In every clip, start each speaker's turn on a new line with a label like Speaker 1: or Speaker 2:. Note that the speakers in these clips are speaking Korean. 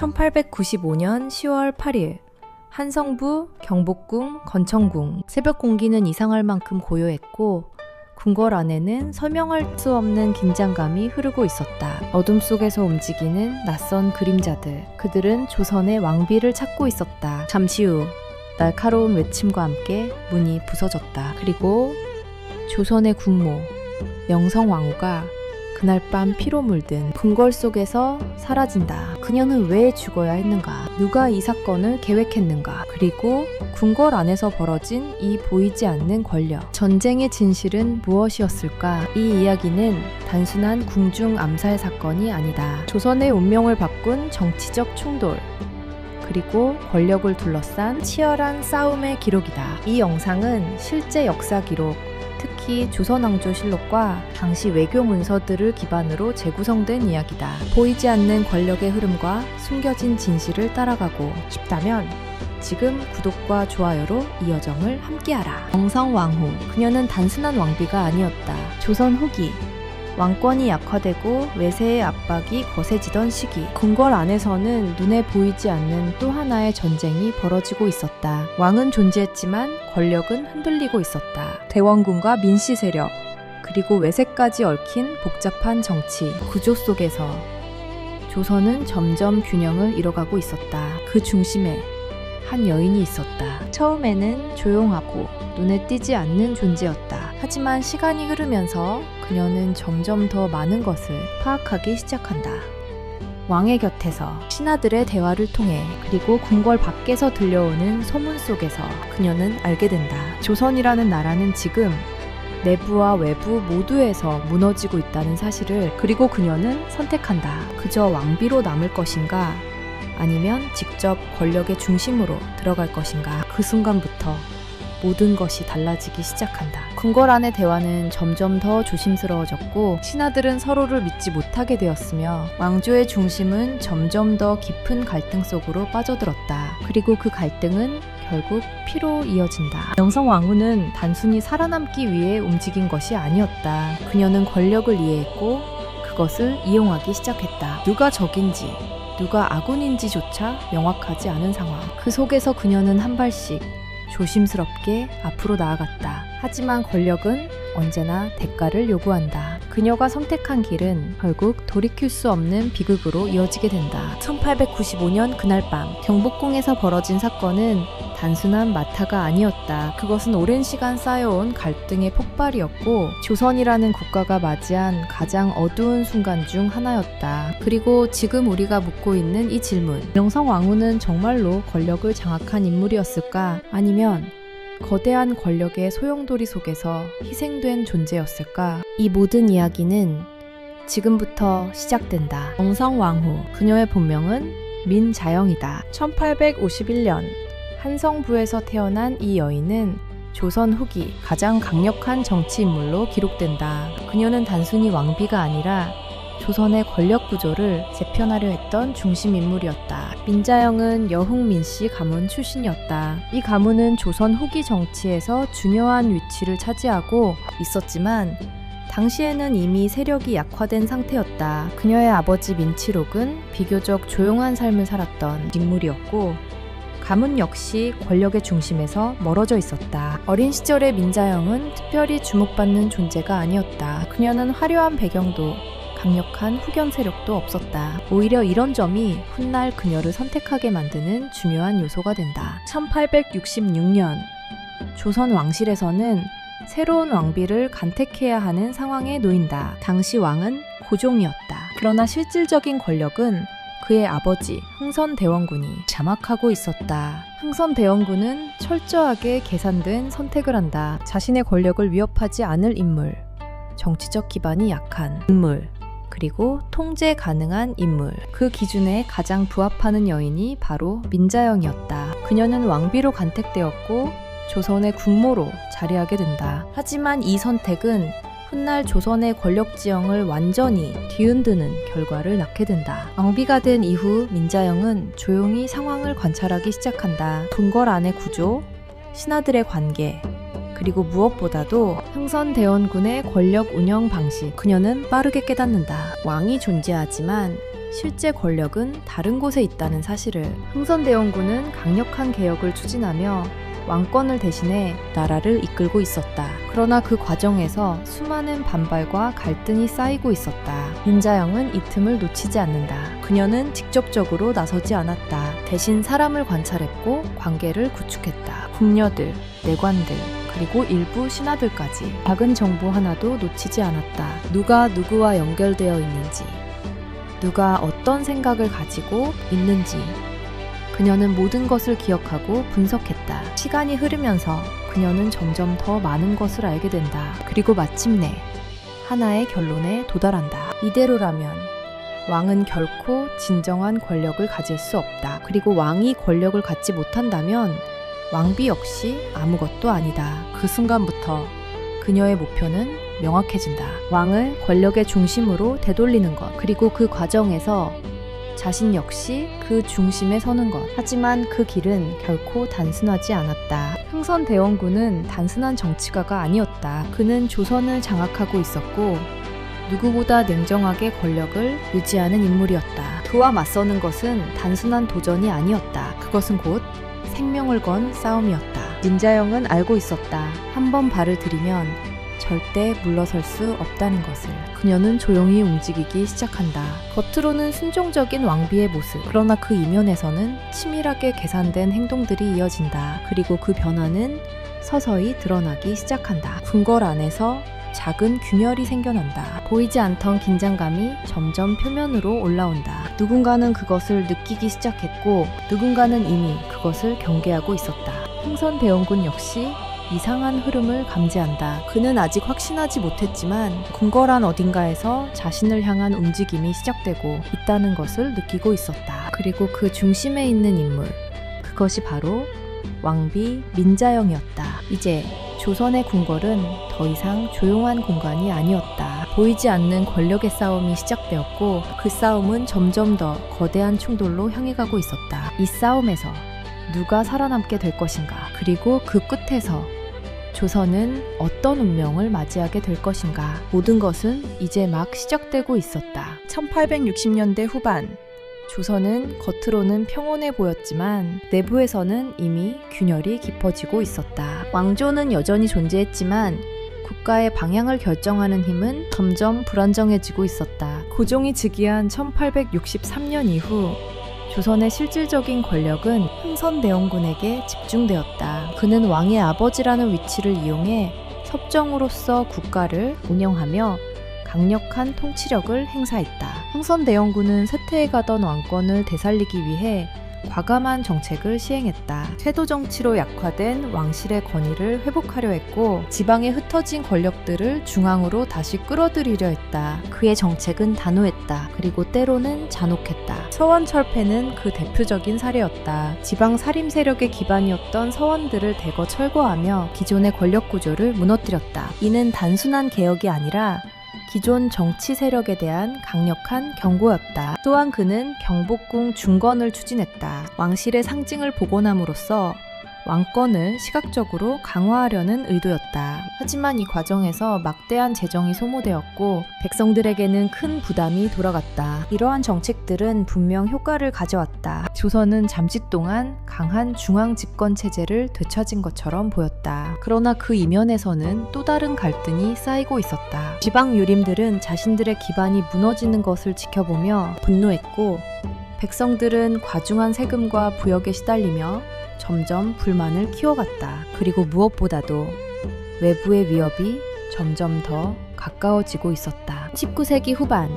Speaker 1: 1895년 10월 8일 한성부, 경복궁, 건청궁. 새벽 공기는 이상할 만큼 고요했고 궁궐 안에는 설명할 수 없는 긴장감이 흐르고 있었다. 어둠 속에서 움직이는 낯선 그림자들. 그들은 조선의 왕비를 찾고 있었다. 잠시 후 날카로운 외침과 함께 문이 부서졌다. 그리고 조선의 국모 명성왕후가 그날 밤 피로 물든 궁궐 속에서 사라진다. 그녀는 왜 죽어야 했는가? 누가 이 사건을 계획했는가? 그리고 궁궐 안에서 벌어진 이 보이지 않는 권력. 전쟁의 진실은 무엇이었을까? 이 이야기는 단순한 궁중 암살 사건이 아니다. 조선의 운명을 바꾼 정치적 충돌, 그리고 권력을 둘러싼 치열한 싸움의 기록이다. 이 영상은 실제 역사 기록, 특히 조선왕조실록과 당시 외교 문서들을 기반으로 재구성된 이야기다. 보이지 않는 권력의 흐름과 숨겨진 진실을 따라가고 싶다면 지금 구독과 좋아요로 이 여정을 함께하라. 명성왕후. 그녀는 단순한 왕비가 아니었다. 조선 후기. 왕권이 약화되고 외세의 압박이 거세지던 시기, 궁궐 안에서는 눈에 보이지 않는 또 하나의 전쟁이 벌어지고 있었다. 왕은 존재했지만 권력은 흔들리고 있었다. 대원군과 민씨 세력, 그리고 외세까지 얽힌 복잡한 정치 구조 속에서 조선은 점점 균형을 잃어가고 있었다. 그 중심에 한 여인이 있었다. 처음에는 조용하고 눈에 띄지 않는 존재였다. 하지만 시간이 흐르면서 그녀는 점점 더 많은 것을 파악하기 시작한다. 왕의 곁에서, 신하들의 대화를 통해, 그리고 궁궐 밖에서 들려오는 소문 속에서 그녀는 알게 된다. 조선이라는 나라는 지금 내부와 외부 모두에서 무너지고 있다는 사실을. 그리고 그녀는 선택한다. 그저 왕비로 남을 것인가? 아니면 직접 권력의 중심으로 들어갈 것인가? 그 순간부터 모든 것이 달라지기 시작한다. 궁궐 안의 대화는 점점 더 조심스러워졌고 신하들은 서로를 믿지 못하게 되었으며 왕조의 중심은 점점 더 깊은 갈등 속으로 빠져들었다. 그리고 그 갈등은 결국 피로 이어진다. 명성왕후는 단순히 살아남기 위해 움직인 것이 아니었다. 그녀는 권력을 이해했고 그것을 이용하기 시작했다. 누가 적인지, 누가 아군인지조차 명확하지 않은 상황. 그 속에서 그녀는 한 발씩 조심스럽게 앞으로 나아갔다. 하지만 권력은 언제나 대가를 요구한다. 그녀가 선택한 길은 결국 돌이킬 수 없는 비극으로 이어지게 된다. 1895년 그날 밤, 경복궁에서 벌어진 사건은 단순한 마타가 아니었다. 그것은 오랜 시간 쌓여온 갈등의 폭발이었고 조선이라는 국가가 맞이한 가장 어두운 순간 중 하나였다. 그리고 지금 우리가 묻고 있는 이 질문, 명성왕후는 정말로 권력을 장악한 인물이었을까? 아니면 거대한 권력의 소용돌이 속에서 희생된 존재였을까? 이 모든 이야기는 지금부터 시작된다. 명성왕후, 그녀의 본명은 민자영이다. 1851년 한성부에서 태어난 이 여인은 조선 후기 가장 강력한 정치 인물로 기록된다. 그녀는 단순히 왕비가 아니라 조선의 권력 구조를 재편하려 했던 중심 인물이었다. 민자영은 여흥민씨 가문 출신이었다. 이 가문은 조선 후기 정치에서 중요한 위치를 차지하고 있었지만 당시에는 이미 세력이 약화된 상태였다. 그녀의 아버지 민치록은 비교적 조용한 삶을 살았던 인물이었고 가문 역시 권력의 중심에서 멀어져 있었다. 어린 시절의 민자영은 특별히 주목받는 존재가 아니었다. 그녀는 화려한 배경도 강력한 후견 세력도 없었다. 오히려 이런 점이 훗날 그녀를 선택하게 만드는 중요한 요소가 된다. 1866년 조선 왕실에서는 새로운 왕비를 간택해야 하는 상황에 놓인다. 당시 왕은 고종이었다. 그러나 실질적인 권력은 그의 아버지 흥선대원군이 장악하고 있었다. 흥선대원군은 철저하게 계산된 선택을 한다. 자신의 권력을 위협하지 않을 인물, 정치적 기반이 약한 인물, 그리고 통제 가능한 인물. 그 기준에 가장 부합하는 여인이 바로 민자영이었다. 그녀는 왕비로 간택되었고 조선의 국모로 자리하게 된다. 하지만 이 선택은 훗날 조선의 권력 지형을 완전히 뒤흔드는 결과를 낳게 된다. 왕비가 된 이후 민자영은 조용히 상황을 관찰하기 시작한다. 궁궐 안의 구조, 신하들의 관계, 그리고 무엇보다도 흥선대원군의 권력 운영 방식. 그녀는 빠르게 깨닫는다. 왕이 존재하지만 실제 권력은 다른 곳에 있다는 사실을. 흥선대원군은 강력한 개혁을 추진하며 왕권을 대신해 나라를 이끌고 있었다. 그러나 그 과정에서 수많은 반발과 갈등이 쌓이고 있었다. 민자영은 이 틈을 놓치지 않는다. 그녀는 직접적으로 나서지 않았다. 대신 사람을 관찰했고 관계를 구축했다. 궁녀들, 내관들, 그리고 일부 신하들까지. 작은 정보 하나도 놓치지 않았다. 누가 누구와 연결되어 있는지, 누가 어떤 생각을 가지고 있는지. 그녀는 모든 것을 기억하고 분석했다. 시간이 흐르면서 그녀는 점점 더 많은 것을 알게 된다. 그리고 마침내 하나의 결론에 도달한다. 이대로라면 왕은 결코 진정한 권력을 가질 수 없다. 그리고 왕이 권력을 갖지 못한다면 왕비 역시 아무것도 아니다. 그 순간부터 그녀의 목표는 명확해진다. 왕을 권력의 중심으로 되돌리는 것. 그리고 그 과정에서 자신 역시 그 중심에 서는 것. 하지만 그 길은 결코 단순하지 않았다. 흥선대원군은 단순한 정치가가 아니었다. 그는 조선을 장악하고 있었고 누구보다 냉정하게 권력을 유지하는 인물이었다. 그와 맞서는 것은 단순한 도전이 아니었다. 그것은 곧 생명을 건 싸움이었다. 민자영은 알고 있었다. 한 번 발을 들이면 절대 물러설 수 없다는 것을. 그녀는 조용히 움직이기 시작한다. 겉으로는 순종적인 왕비의 모습. 그러나 그 이면에서는 치밀하게 계산된 행동들이 이어진다. 그리고 그 변화는 서서히 드러나기 시작한다. 궁궐 안에서 작은 균열이 생겨난다. 보이지 않던 긴장감이 점점 표면으로 올라온다. 누군가는 그것을 느끼기 시작했고 누군가는 이미 그것을 경계하고 있었다. 흥선대원군 역시 이상한 흐름을 감지한다. 그는 아직 확신하지 못했지만 궁궐 어딘가에서 자신을 향한 움직임이 시작되고 있다는 것을 느끼고 있었다. 그리고 그 중심에 있는 인물, 그것이 바로 왕비 민자영이었다. 이제 조선의 궁궐은 더 이상 조용한 공간이 아니었다. 보이지 않는 권력의 싸움이 시작되었고 그 싸움은 점점 더 거대한 충돌로 향해 가고 있었다. 이 싸움에서 누가 살아남게 될 것인가? 그리고 그 끝에서 조선은 어떤 운명을 맞이하게 될 것인가? 모든 것은 이제 막 시작되고 있었다. 1860년대 후반, 조선은 겉으로는 평온해 보였지만 내부에서는 이미 균열이 깊어지고 있었다. 왕조는 여전히 존재했지만 국가의 방향을 결정하는 힘은 점점 불안정해지고 있었다. 고종이 즉위한 1863년 이후 조선의 실질적인 권력은 흥선대원군에게 집중되었다. 그는 왕의 아버지라는 위치를 이용해 섭정으로서 국가를 운영하며 강력한 통치력을 행사했다. 흥선대원군은 쇠퇴해가던 왕권을 되살리기 위해 과감한 정책을 시행했다. 세도 정치로 약화된 왕실의 권위를 회복하려 했고 지방에 흩어진 권력들을 중앙으로 다시 끌어들이려 했다. 그의 정책은 단호했다. 그리고 때로는 잔혹했다. 서원철폐는 그 대표적인 사례였다. 지방 살림 세력의 기반이었던 서원들을 대거 철거하며 기존의 권력 구조를 무너뜨렸다. 이는 단순한 개혁이 아니라 기존 정치 세력에 대한 강력한 경고였다. 또한 그는 경복궁 중건을 추진했다. 왕실의 상징을 복원함으로써 왕권을 시각적으로 강화하려는 의도였다. 하지만 이 과정에서 막대한 재정이 소모되었고 백성들에게는 큰 부담이 돌아갔다. 이러한 정책들은 분명 효과를 가져왔다. 조선은 잠시 동안 강한 중앙 집권 체제를 되찾은 것처럼 보였다. 그러나 그 이면에서는 또 다른 갈등이 쌓이고 있었다. 지방 유림들은 자신들의 기반이 무너지는 것을 지켜보며 분노했고 백성들은 과중한 세금과 부역에 시달리며 점점 불만을 키워갔다. 그리고 무엇보다도 외부의 위협이 점점 더 가까워지고 있었다. 19세기 후반,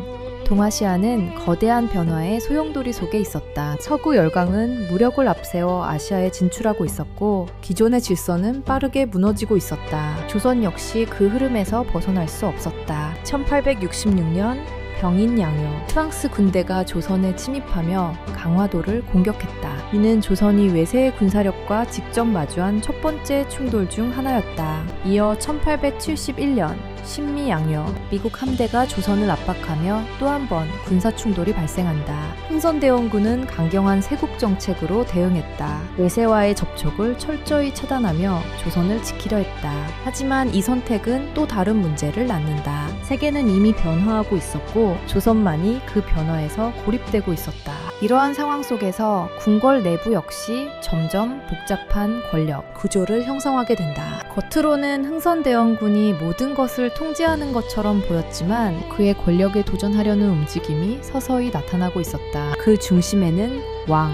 Speaker 1: 동아시아는 거대한 변화의 소용돌이 속에 있었다. 서구 열강은 무력을 앞세워 아시아에 진출하고 있었고 기존의 질서는 빠르게 무너지고 있었다. 조선 역시 그 흐름에서 벗어날 수 없었다. 1866년 병인양요, 프랑스 군대가 조선에 침입하며 강화도를 공격했다. 이는 조선이 외세의 군사력과 직접 마주한 첫 번째 충돌 중 하나였다. 이어 1871년 신미양요, 미국 함대가 조선을 압박하며 또 한 번 군사 충돌이 발생한다. 흥선대원군은 강경한 세국 정책으로 대응했다. 외세와의 접촉을 철저히 차단하며 조선을 지키려 했다. 하지만 이 선택은 또 다른 문제를 낳는다. 세계는 이미 변화하고 있었고 조선만이 그 변화에서 고립되고 있었다. 이러한 상황 속에서 궁궐 내부 역시 점점 복잡한 권력 구조를 형성하게 된다. 겉으로는 흥선대원군이 모든 것을 통제하는 것처럼 보였지만 그의 권력에 도전하려는 움직임이 서서히 나타나고 있었다. 그 중심에는 왕,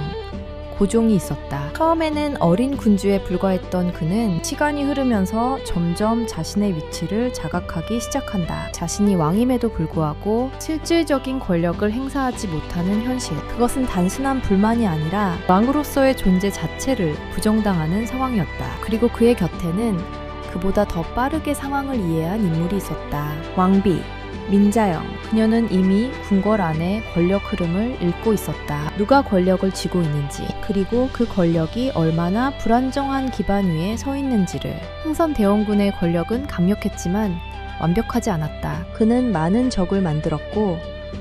Speaker 1: 고종이 있었다. 처음에는 어린 군주에 불과했던 그는 시간이 흐르면서 점점 자신의 위치를 자각하기 시작한다. 자신이 왕임에도 불구하고 실질적인 권력을 행사하지 못하는 현실. 그것은 단순한 불만이 아니라 왕으로서의 존재 자체를 부정당하는 상황이었다. 그리고 그의 곁에는 그보다 더 빠르게 상황을 이해한 인물이 있었다. 왕비, 민자영. 그녀는 이미 궁궐 안의 권력 흐름을 읽고 있었다. 누가 권력을 쥐고 있는지, 그리고 그 권력이 얼마나 불안정한 기반 위에 서 있는지를. 흥선대원군의 권력은 강력했지만 완벽하지 않았다. 그는 많은 적을 만들었고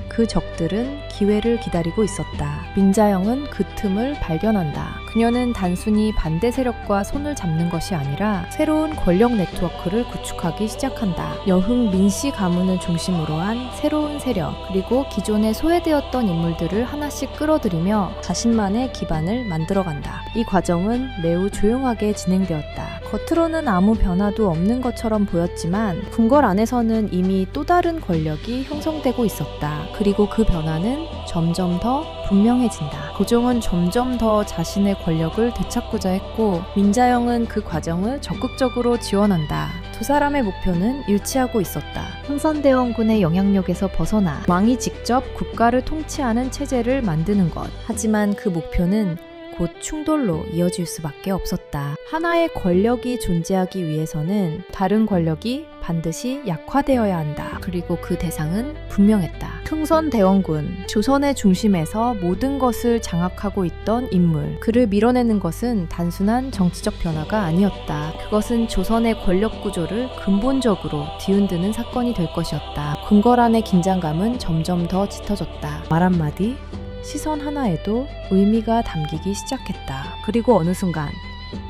Speaker 1: 그 적들은 기회를 기다리고 있었다. 민자영은 그 틈을 발견한다. 그녀는 단순히 반대 세력과 손을 잡는 것이 아니라 새로운 권력 네트워크를 구축하기 시작한다. 여흥 민씨 가문을 중심으로 한 새로운 세력, 그리고 기존에 소외되었던 인물들을 하나씩 끌어들이며 자신만의 기반을 만들어간다. 이 과정은 매우 조용하게 진행되었다. 겉으로는 아무 변화도 없는 것처럼 보였지만 궁궐 안에서는 이미 또 다른 권력이 형성되고 있었다. 그리고 그 변화는 점점 더 분명해진다. 고종은 점점 더 자신의 권력을 되찾고자 했고 민자영은 그 과정을 적극적으로 지원한다. 두 사람의 목표는 일치하고 있었다. 흥선대원군의 영향력에서 벗어나 왕이 직접 국가를 통치하는 체제를 만드는 것. 하지만 그 목표는 곧 충돌로 이어질 수밖에 없었다. 하나의 권력이 존재하기 위해서는 다른 권력이 반드시 약화되어야 한다. 그리고 그 대상은 분명했다. 흥선대원군, 조선의 중심에서 모든 것을 장악하고 있던 인물. 그를 밀어내는 것은 단순한 정치적 변화가 아니었다. 그것은 조선의 권력 구조를 근본적으로 뒤흔드는 사건이 될 것이었다. 궁궐 안의 긴장감은 점점 더 짙어졌다. 말 한마디, 시선 하나에도 의미가 담기기 시작했다. 그리고 어느 순간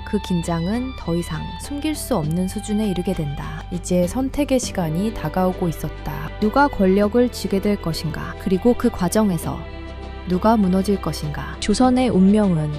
Speaker 1: 그 긴장은 더 이상 숨길 수 없는 수준에 이르게 된다. 이제 선택의 시간이 다가오고 있었다. 누가 권력을 쥐게 될 것인가? 그리고 그 과정에서 누가 무너질 것인가? 조선의 운명은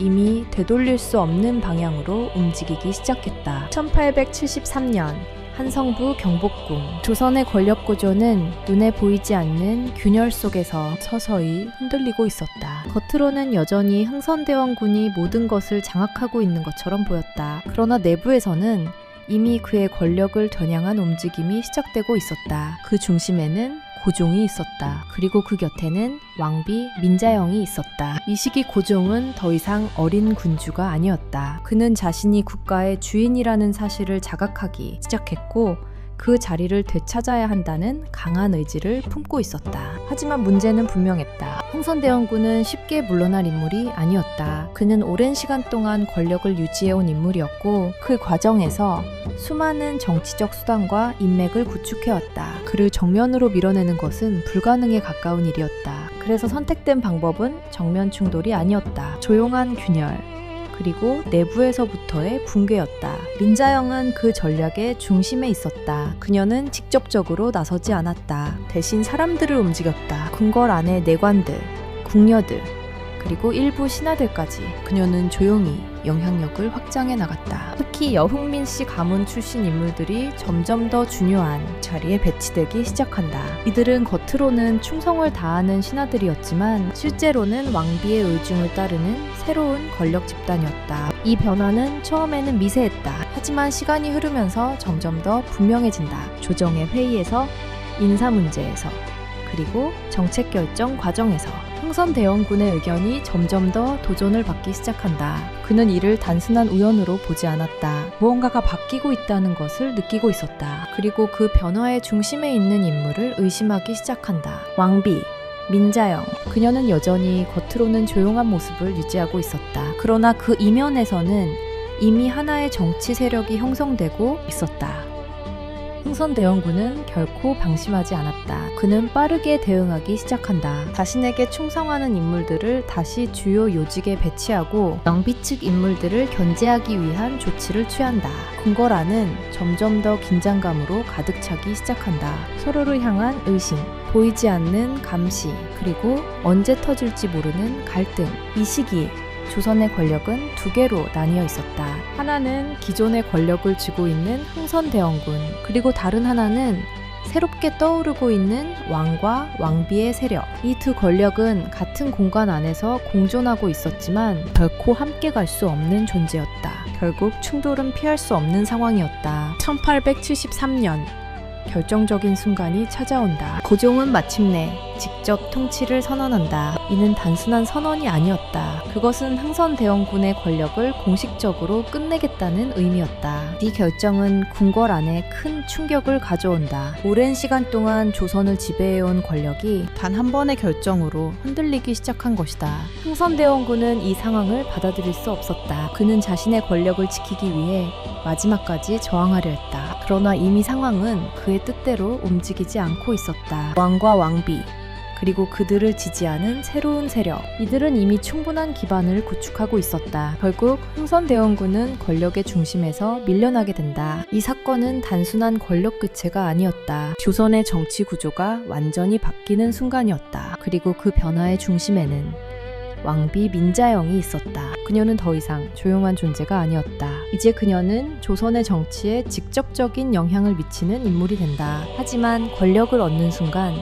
Speaker 1: 이미 되돌릴 수 없는 방향으로 움직이기 시작했다. 1873년 한성부 경복궁. 조선의 권력 구조는 눈에 보이지 않는 균열 속에서 서서히 흔들리고 있었다. 겉으로는 여전히 흥선대원군이 모든 것을 장악하고 있는 것처럼 보였다. 그러나 내부에서는 이미 그의 권력을 겨냥한 움직임이 시작되고 있었다. 그 중심에는 고종이 있었다. 그리고 그 곁에는 왕비 민자영이 있었다. 이 시기 고종은 더 이상 어린 군주가 아니었다. 그는 자신이 국가의 주인이라는 사실을 자각하기 시작했고 그 자리를 되찾아야 한다는 강한 의지를 품고 있었다. 하지만 문제는 분명했다. 흥선대원군은 쉽게 물러날 인물이 아니었다. 그는 오랜 시간 동안 권력을 유지해온 인물이었고 그 과정에서 수많은 정치적 수단과 인맥을 구축해왔다. 그를 정면으로 밀어내는 것은 불가능에 가까운 일이었다. 그래서 선택된 방법은 정면 충돌이 아니었다. 조용한 균열, 그리고 내부에서부터의 붕괴였다. 민자영은 그 전략의 중심에 있었다. 그녀는 직접적으로 나서지 않았다. 대신 사람들을 움직였다. 궁궐 안의 내관들, 궁녀들, 그리고 일부 신하들까지 그녀는 조용히 영향력을 확장해 나갔다. 특히 여흥민 씨 가문 출신 인물들이 점점 더 중요한 자리에 배치되기 시작한다. 이들은 겉으로는 충성을 다하는 신하들이었지만 실제로는 왕비의 의중을 따르는 새로운 권력 집단이었다. 이 변화는 처음에는 미세했다. 하지만 시간이 흐르면서 점점 더 분명해진다. 조정의 회의에서, 인사 문제에서, 그리고 정책 결정 과정에서 흥선대원군의 의견이 점점 더 도전을 받기 시작한다. 그는 이를 단순한 우연으로 보지 않았다. 무언가가 바뀌고 있다는 것을 느끼고 있었다. 그리고 그 변화의 중심에 있는 인물을 의심하기 시작한다. 왕비, 민자영. 그녀는 여전히 겉으로는 조용한 모습을 유지하고 있었다. 그러나 그 이면에서는 이미 하나의 정치 세력이 형성되고 있었다. 흥선대원군은 결코 방심하지 않았다. 그는 빠르게 대응하기 시작한다. 자신에게 충성하는 인물들을 다시 주요 요직에 배치하고 영비 측 인물들을 견제하기 위한 조치를 취한다. 궁궐안은 점점 더 긴장감으로 가득 차기 시작한다. 서로를 향한 의심, 보이지 않는 감시, 그리고 언제 터질지 모르는 갈등. 이 시기 조선의 권력은 두 개로 나뉘어 있었다. 하나는 기존의 권력을 쥐고 있는 흥선대원군, 그리고 다른 하나는 새롭게 떠오르고 있는 왕과 왕비의 세력. 이 두 권력은 같은 공간 안에서 공존하고 있었지만 결코 함께 갈 수 없는 존재였다. 결국 충돌은 피할 수 없는 상황이었다. 1873년 결정적인 순간이 찾아온다. 고종은 마침내 직접 통치를 선언한다. 이는 단순한 선언이 아니었다. 그것은 흥선대원군의 권력을 공식적으로 끝내겠다는 의미였다. 이 결정은 궁궐 안에 큰 충격을 가져온다. 오랜 시간 동안 조선을 지배해온 권력이 단 한 번의 결정으로 흔들리기 시작한 것이다. 흥선대원군은 이 상황을 받아들일 수 없었다. 그는 자신의 권력을 지키기 위해 마지막까지 저항하려 했다. 그러나 이미 상황은 그의 뜻대로 움직이지 않고 있었다. 왕과 왕비, 그리고 그들을 지지하는 새로운 세력, 이들은 이미 충분한 기반을 구축하고 있었다. 결국 흥선대원군은 권력의 중심에서 밀려나게 된다. 이 사건은 단순한 권력 교체가 아니었다. 조선의 정치 구조가 완전히 바뀌는 순간이었다. 그리고 그 변화의 중심에는 왕비 민자영이 있었다. 그녀는 더 이상 조용한 존재가 아니었다. 이제 그녀는 조선의 정치에 직접적인 영향을 미치는 인물이 된다. 하지만 권력을 얻는 순간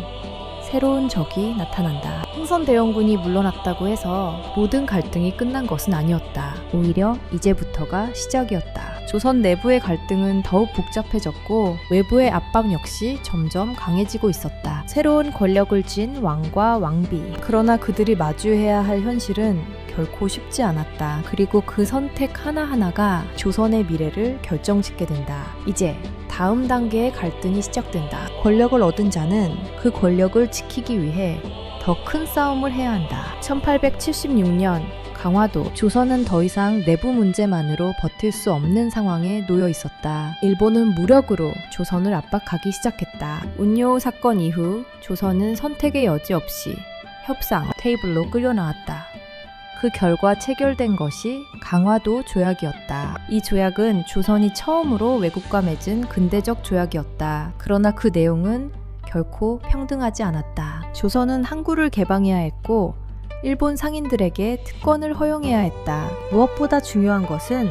Speaker 1: 새로운 적이 나타난다. 흥선대원군이 물러났다고 해서 모든 갈등이 끝난 것은 아니었다. 오히려 이제부터가 시작이었다. 조선 내부의 갈등은 더욱 복잡해졌고 외부의 압박 역시 점점 강해지고 있었다. 새로운 권력을 쥔 왕과 왕비. 그러나 그들이 마주해야 할 현실은 결코 쉽지 않았다. 그리고 그 선택 하나하나가 조선의 미래를 결정짓게 된다. 이제 다음 단계의 갈등이 시작된다. 권력을 얻은 자는 그 권력을 지키기 위해 더 큰 싸움을 해야 한다. 1876년 강화도, 조선은 더 이상 내부 문제만으로 버틸 수 없는 상황에 놓여 있었다. 일본은 무력으로 조선을 압박하기 시작했다. 운요 사건 이후 조선은 선택의 여지 없이 협상 테이블로 끌려나왔다. 그 결과 체결된 것이 강화도 조약이었다. 이 조약은 조선이 처음으로 외국과 맺은 근대적 조약이었다. 그러나 그 내용은 결코 평등하지 않았다. 조선은 항구를 개방해야 했고 일본 상인들에게 특권을 허용해야 했다. 무엇보다 중요한 것은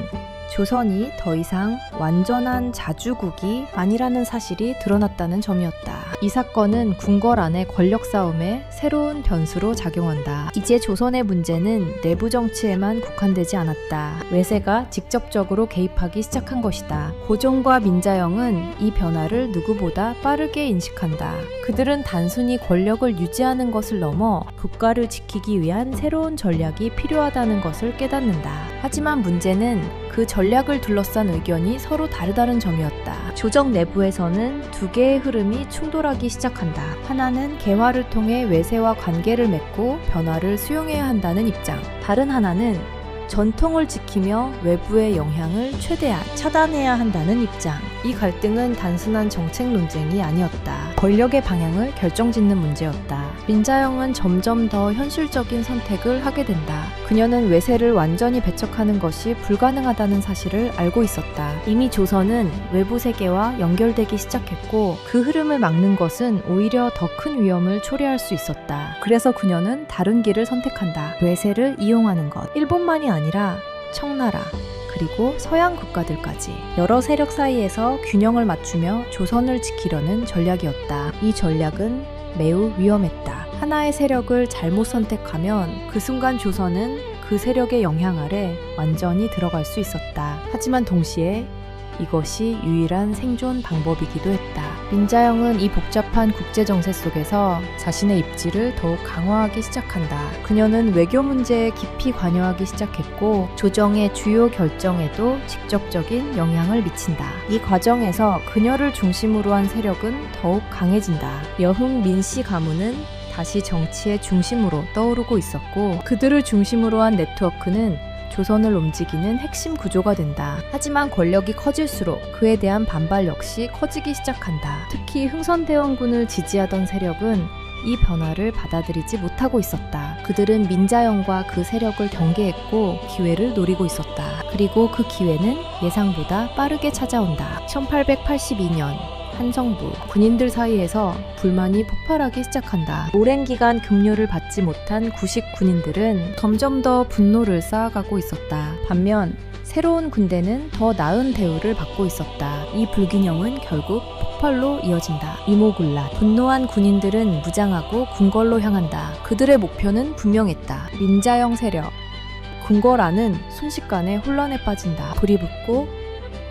Speaker 1: 조선이 더 이상 완전한 자주국이 아니라는 사실이 드러났다는 점이었다. 이 사건은 궁궐 안의 권력 싸움에 새로운 변수로 작용한다. 이제 조선의 문제는 내부 정치에만 국한되지 않았다. 외세가 직접적으로 개입하기 시작한 것이다. 고종과 민자영은 이 변화를 누구보다 빠르게 인식한다. 그들은 단순히 권력을 유지하는 것을 넘어 국가를 지키기 위한 새로운 전략이 필요하다는 것을 깨닫는다. 하지만 문제는 그 전략을 둘러싼 의견이 서로 다르다는 점이었다. 조정 내부에서는 두 개의 흐름이 충돌하기 시작한다. 하나는 개화를 통해 외세와 관계를 맺고 변화를 수용해야 한다는 입장. 다른 하나는 전통을 지키며 외부의 영향을 최대한 차단해야 한다는 입장. 이 갈등은 단순한 정책 논쟁이 아니었다. 권력의 방향을 결정짓는 문제였다. 민자영은 점점 더 현실적인 선택을 하게 된다. 그녀는 외세를 완전히 배척하는 것이 불가능하다는 사실을 알고 있었다. 이미 조선은 외부 세계와 연결되기 시작했고 그 흐름을 막는 것은 오히려 더 큰 위험을 초래할 수 있었다. 그래서 그녀는 다른 길을 선택한다. 외세를 이용하는 것. 일본만이 아니라 청나라, 그리고 서양 국가들까지 여러 세력 사이에서 균형을 맞추며 조선을 지키려는 전략이었다. 이 전략은 매우 위험했다. 하나의 세력을 잘못 선택하면 그 순간 조선은 그 세력의 영향 아래 완전히 들어갈 수 있었다. 하지만 동시에 이것이 유일한 생존 방법이기도 했다. 민자영은 이 복잡한 국제 정세 속에서 자신의 입지를 더욱 강화하기 시작한다. 그녀는 외교 문제에 깊이 관여하기 시작했고 조정의 주요 결정에도 직접적인 영향을 미친다. 이 과정에서 그녀를 중심으로 한 세력은 더욱 강해진다. 여흥 민씨 가문은 다시 정치의 중심으로 떠오르고 있었고, 그들을 중심으로 한 네트워크는 조선을 움직이는 핵심 구조가 된다. 하지만 권력이 커질수록 그에 대한 반발 역시 커지기 시작한다. 특히 흥선대원군을 지지하던 세력은 이 변화를 받아들이지 못하고 있었다. 그들은 민자영과 그 세력을 경계했고 기회를 노리고 있었다. 그리고 그 기회는 예상보다 빠르게 찾아온다. 1882년 한성부 군인들 사이에서 불만이 폭발하기 시작한다. 오랜 기간 급료를 받지 못한 구식 군인들은 점점 더 분노를 쌓아가고 있었다. 반면 새로운 군대는 더 나은 대우를 받고 있었다. 이 불균형은 결국 폭발로 이어진다. 이모군란. 분노한 군인들은 무장하고 궁궐로 향한다. 그들의 목표는 분명했다. 민자영 세력. 궁궐안은 순식간에 혼란에 빠진다. 불이 붙고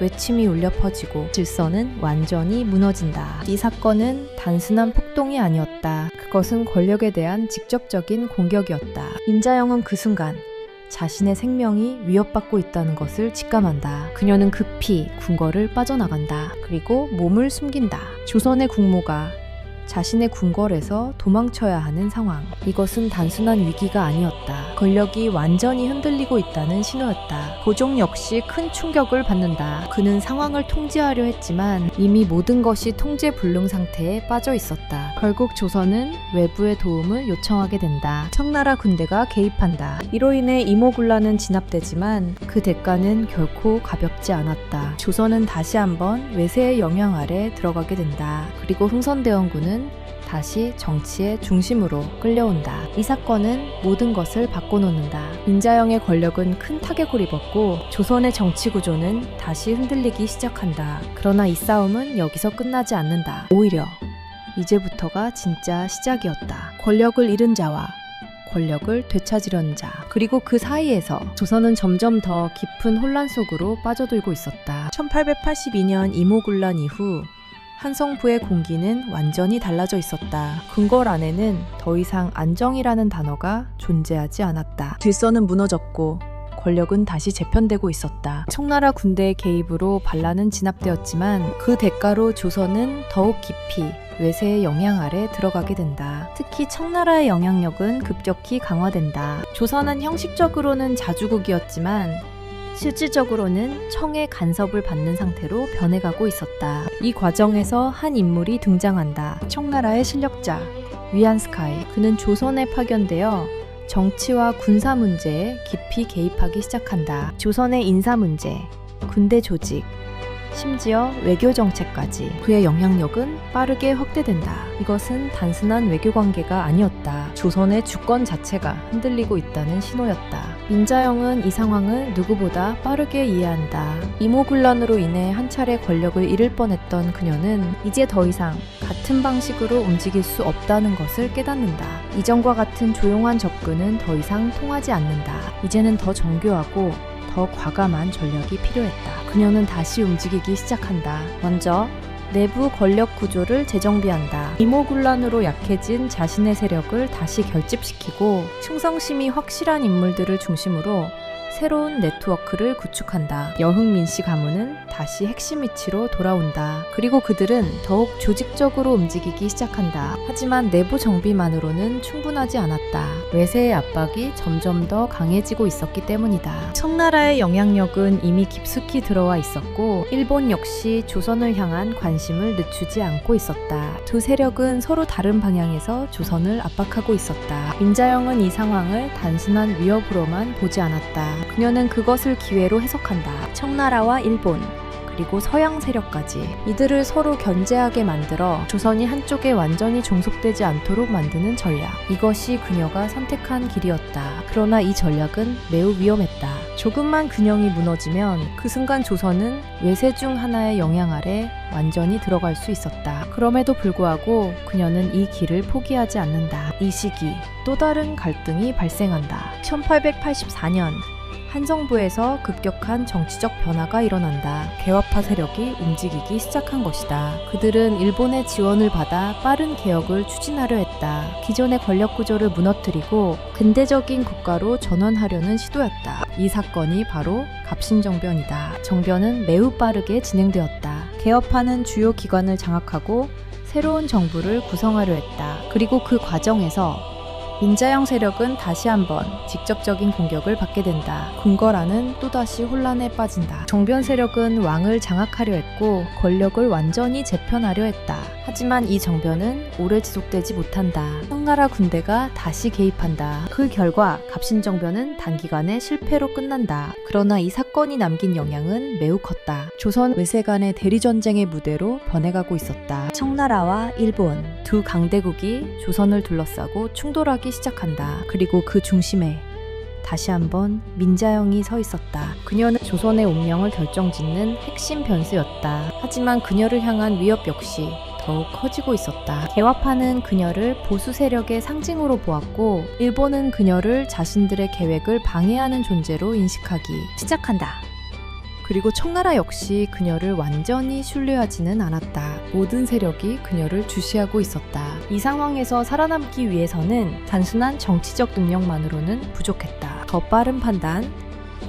Speaker 1: 외침이 울려 퍼지고 질서는 완전히 무너진다. 이 사건은 단순한 폭동이 아니었다. 그것은 권력에 대한 직접적인 공격이었다. 민자영은 그 순간 자신의 생명이 위협받고 있다는 것을 직감한다. 그녀는 급히 궁궐을 빠져나간다. 그리고 몸을 숨긴다. 조선의 국모가 자신의 궁궐에서 도망쳐야 하는 상황. 이것은 단순한 위기가 아니었다. 권력이 완전히 흔들리고 있다는 신호였다. 고종 역시 큰 충격을 받는다. 그는 상황을 통제하려 했지만 이미 모든 것이 통제 불능 상태에 빠져 있었다. 결국 조선은 외부의 도움을 요청하게 된다. 청나라 군대가 개입한다. 이로 인해 이모군란은 진압되지만 그 대가는 결코 가볍지 않았다. 조선은 다시 한번 외세의 영향 아래 들어가게 된다. 그리고 흥선대원군은 다시 정치의 중심으로 끌려온다. 이 사건은 모든 것을 바꿔놓는다. 민자영의 권력은 큰 타격을 입었고 조선의 정치 구조는 다시 흔들리기 시작한다. 그러나 이 싸움은 여기서 끝나지 않는다. 오히려 이제부터가 진짜 시작이었다. 권력을 잃은 자와 권력을 되찾으려는 자, 그리고 그 사이에서 조선은 점점 더 깊은 혼란 속으로 빠져들고 있었다. 1882년 이모군란 이후 한성부의 공기는 완전히 달라져 있었다. 궁궐 안에는 더 이상 안정이라는 단어가 존재하지 않았다. 질서는 무너졌고 권력은 다시 재편되고 있었다. 청나라 군대의 개입으로 반란은 진압되었지만 그 대가로 조선은 더욱 깊이 외세의 영향 아래 들어가게 된다. 특히 청나라의 영향력은 급격히 강화된다. 조선은 형식적으로는 자주국이었지만 실질적으로는 청의 간섭을 받는 상태로 변해가고 있었다. 이 과정에서 한 인물이 등장한다. 청나라의 실력자 위안스카이. 그는 조선에 파견되어 정치와 군사 문제에 깊이 개입하기 시작한다. 조선의 인사 문제, 군대 조직, 심지어 외교 정책까지 그의 영향력은 빠르게 확대된다. 이것은 단순한 외교 관계가 아니었다. 조선의 주권 자체가 흔들리고 있다는 신호였다. 민자영은 이 상황을 누구보다 빠르게 이해한다. 이모군란으로 인해 한 차례 권력을 잃을 뻔했던 그녀는 이제 더 이상 같은 방식으로 움직일 수 없다는 것을 깨닫는다. 이전과 같은 조용한 접근은 더 이상 통하지 않는다. 이제는 더 정교하고 더 과감한 전략이 필요했다. 그녀는 다시 움직이기 시작한다. 먼저 내부 권력 구조를 재정비한다. 이모군란으로 약해진 자신의 세력을 다시 결집시키고 충성심이 확실한 인물들을 중심으로 새로운 네트워크를 구축한다. 여흥민 씨 가문은 다시 핵심 위치로 돌아온다. 그리고 그들은 더욱 조직적으로 움직이기 시작한다. 하지만 내부 정비만으로는 충분하지 않았다. 외세의 압박이 점점 더 강해지고 있었기 때문이다. 청나라의 영향력은 이미 깊숙이 들어와 있었고 일본 역시 조선을 향한 관심을 늦추지 않고 있었다. 두 세력은 서로 다른 방향에서 조선을 압박하고 있었다. 민자영은 이 상황을 단순한 위협으로만 보지 않았다. 그녀는 그것을 기회로 해석한다. 청나라와 일본, 그리고 서양 세력까지 이들을 서로 견제하게 만들어 조선이 한쪽에 완전히 종속되지 않도록 만드는 전략. 이것이 그녀가 선택한 길이었다. 그러나 이 전략은 매우 위험했다. 조금만 균형이 무너지면 그 순간 조선은 외세 중 하나의 영향 아래 완전히 들어갈 수 있었다. 그럼에도 불구하고 그녀는 이 길을 포기하지 않는다. 이 시기 또 다른 갈등이 발생한다. 1884년 한성부에서 급격한 정치적 변화가 일어난다. 개화파 세력이 움직이기 시작한 것이다. 그들은 일본의 지원을 받아 빠른 개혁을 추진하려 했다. 기존의 권력 구조를 무너뜨리고 근대적인 국가로 전환하려는 시도였다. 이 사건이 바로 갑신정변이다. 정변은 매우 빠르게 진행되었다. 개혁파는 주요 기관을 장악하고 새로운 정부를 구성하려 했다. 그리고 그 과정에서 민자영 세력은 다시 한번 직접적인 공격을 받게 된다. 궁궐안은 또다시 혼란에 빠진다. 정변 세력은 왕을 장악하려 했고 권력을 완전히 재편하려 했다. 하지만 이 정변은 오래 지속되지 못한다. 청나라 군대가 다시 개입한다. 그 결과 갑신정변은 단기간에 실패로 끝난다. 그러나 이 사건이 남긴 영향은 매우 컸다. 조선 외세 간의 대리전쟁의 무대로 변해가고 있었다. 청나라와 일본 두 강대국이 조선을 둘러싸고 충돌하기 시작한다. 그리고 그 중심에 다시 한번 민자영이 서 있었다. 그녀는 조선의 운명을 결정짓는 핵심 변수였다. 하지만 그녀를 향한 위협 역시 더욱 커지고 있었다. 개화파는 그녀를 보수 세력의 상징으로 보았고 일본은 그녀를 자신들의 계획을 방해하는 존재로 인식하기 시작한다. 그리고 청나라 역시 그녀를 완전히 신뢰하지는 않았다. 모든 세력이 그녀를 주시하고 있었다. 이 상황에서 살아남기 위해서는 단순한 정치적 능력만으로는 부족했다. 더 빠른 판단,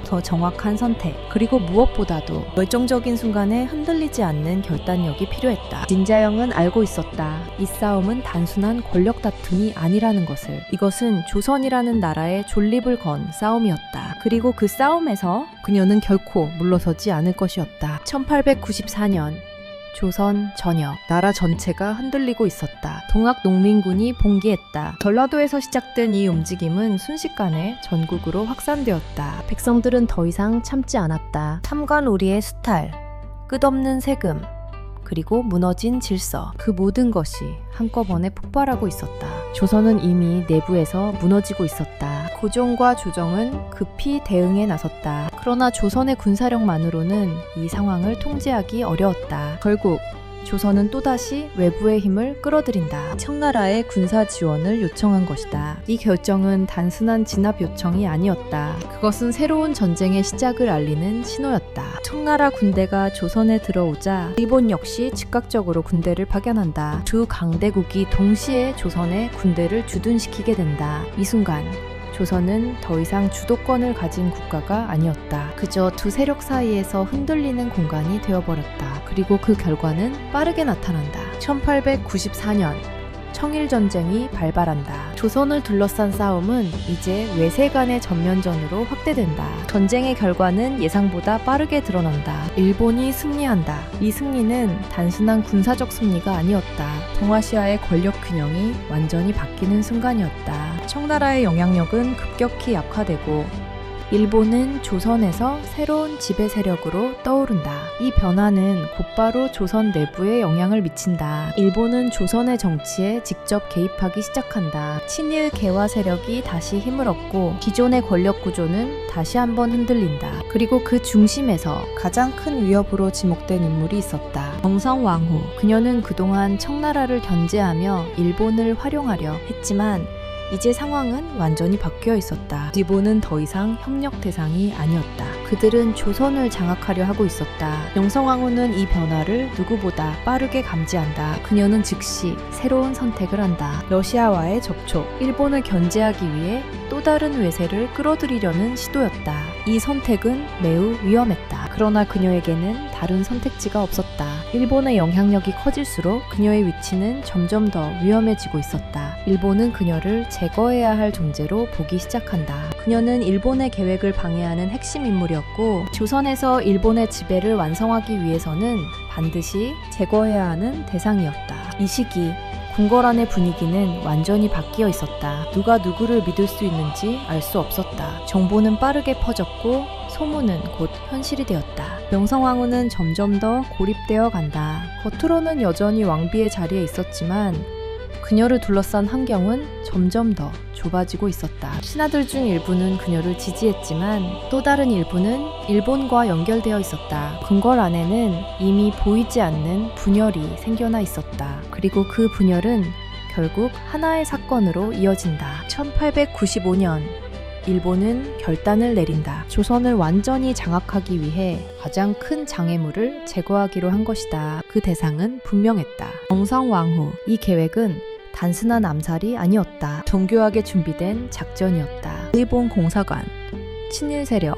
Speaker 1: 더 정확한 선택, 그리고 무엇보다도 결정적인 순간에 흔들리지 않는 결단력이 필요했다. 민자영은 알고 있었다. 이 싸움은 단순한 권력 다툼이 아니라는 것을. 이것은 조선이라는 나라의 존립을 건 싸움이었다. 그리고 그 싸움에서 그녀는 결코 물러서지 않을 것이었다. 1894년 조선 전역, 나라 전체가 흔들리고 있었다. 동학 농민군이 봉기했다. 전라도에서 시작된 이 움직임은 순식간에 전국으로 확산되었다. 백성들은 더 이상 참지 않았다. 탐관오리의 수탈, 끝없는 세금, 그리고 무너진 질서, 그 모든 것이 한꺼번에 폭발하고 있었다. 조선은 이미 내부에서 무너지고 있었다. 고종과 조정은 급히 대응에 나섰다. 그러나 조선의 군사력만으로는 이 상황을 통제하기 어려웠다. 결국 조선은 또다시 외부의 힘을 끌어들인다. 청나라의 군사 지원을 요청한 것이다. 이 결정은 단순한 진압 요청이 아니었다. 그것은 새로운 전쟁의 시작을 알리는 신호였다. 청나라 군대가 조선에 들어오자 일본 역시 즉각적으로 군대를 파견한다. 두 강대국이 동시에 조선에 군대를 주둔시키게 된다. 이 순간 조선은 더 이상 주도권을 가진 국가가 아니었다. 그저 두 세력 사이에서 흔들리는 공간이 되어버렸다. 그리고 그 결과는 빠르게 나타난다. 1894년 청일전쟁이 발발한다. 조선을 둘러싼 싸움은 이제 외세 간의 전면전으로 확대된다. 전쟁의 결과는 예상보다 빠르게 드러난다. 일본이 승리한다. 이 승리는 단순한 군사적 승리가 아니었다. 동아시아의 권력 균형이 완전히 바뀌는 순간이었다. 청나라의 영향력은 급격히 약화되고 일본은 조선에서 새로운 지배 세력으로 떠오른다. 이 변화는 곧바로 조선 내부에 영향을 미친다. 일본은 조선의 정치에 직접 개입하기 시작한다. 친일 개화 세력이 다시 힘을 얻고 기존의 권력 구조는 다시 한번 흔들린다. 그리고 그 중심에서 가장 큰 위협으로 지목된 인물이 있었다. 정성왕후. 그녀는 그동안 청나라를 견제하며 일본을 활용하려 했지만 이제 상황은 완전히 바뀌어 있었다. 일본은 더 이상 협력 대상이 아니었다. 그들은 조선을 장악하려 하고 있었다. 영성왕후는 이 변화를 누구보다 빠르게 감지한다. 그녀는 즉시 새로운 선택을 한다. 러시아와의 접촉, 일본을 견제하기 위해 또 다른 외세를 끌어들이려는 시도였다. 이 선택은 매우 위험했다. 그러나 그녀에게는 다른 선택지가 없었다. 일본의 영향력이 커질수록 그녀의 위치는 점점 더 위험해지고 있었다. 일본은 그녀를 제거해야 할 존재로 보기 시작한다. 그녀는 일본의 계획을 방해하는 핵심 인물이었고 조선에서 일본의 지배를 완성하기 위해서는 반드시 제거해야 하는 대상이었다. 이 시기 궁궐안의 분위기는 완전히 바뀌어 있었다. 누가 누구를 믿을 수 있는지 알 수 없었다. 정보는 빠르게 퍼졌고 소문은 곧 현실이 되었다. 명성황후는 점점 더 고립되어 간다. 겉으로는 여전히 왕비의 자리에 있었지만 그녀를 둘러싼 환경은 점점 더 좁아지고 있었다. 신하들 중 일부는 그녀를 지지했지만 또 다른 일부는 일본과 연결되어 있었다. 궁궐 안에는 이미 보이지 않는 분열이 생겨나 있었다. 그리고 그 분열은 결국 하나의 사건으로 이어진다. 1895년 일본은 결단을 내린다. 조선을 완전히 장악하기 위해 가장 큰 장애물을 제거하기로 한 것이다. 그 대상은 분명했다. 정성왕후. 이 계획은 단순한 암살이 아니었다. 정교하게 준비된 작전이었다. 일본 공사관, 친일 세력,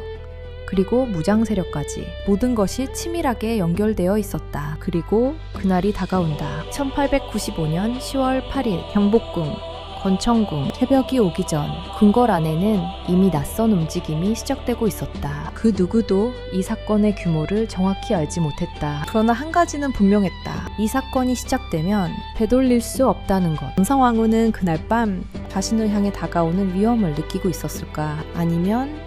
Speaker 1: 그리고 무장 세력까지 모든 것이 치밀하게 연결되어 있었다. 그리고 그날이 다가온다. 1895년 10월 8일 경복궁, 권천궁. 새벽이 오기 전 궁궐 안에는 이미 낯선 움직임이 시작되고 있었다. 그 누구도 이 사건의 규모를 정확히 알지 못했다. 그러나 한 가지는 분명했다. 이 사건이 시작되면 되돌릴 수 없다는 것. 영성왕후는 그날 밤 자신을 향해 다가오는 위험을 느끼고 있었을까? 아니면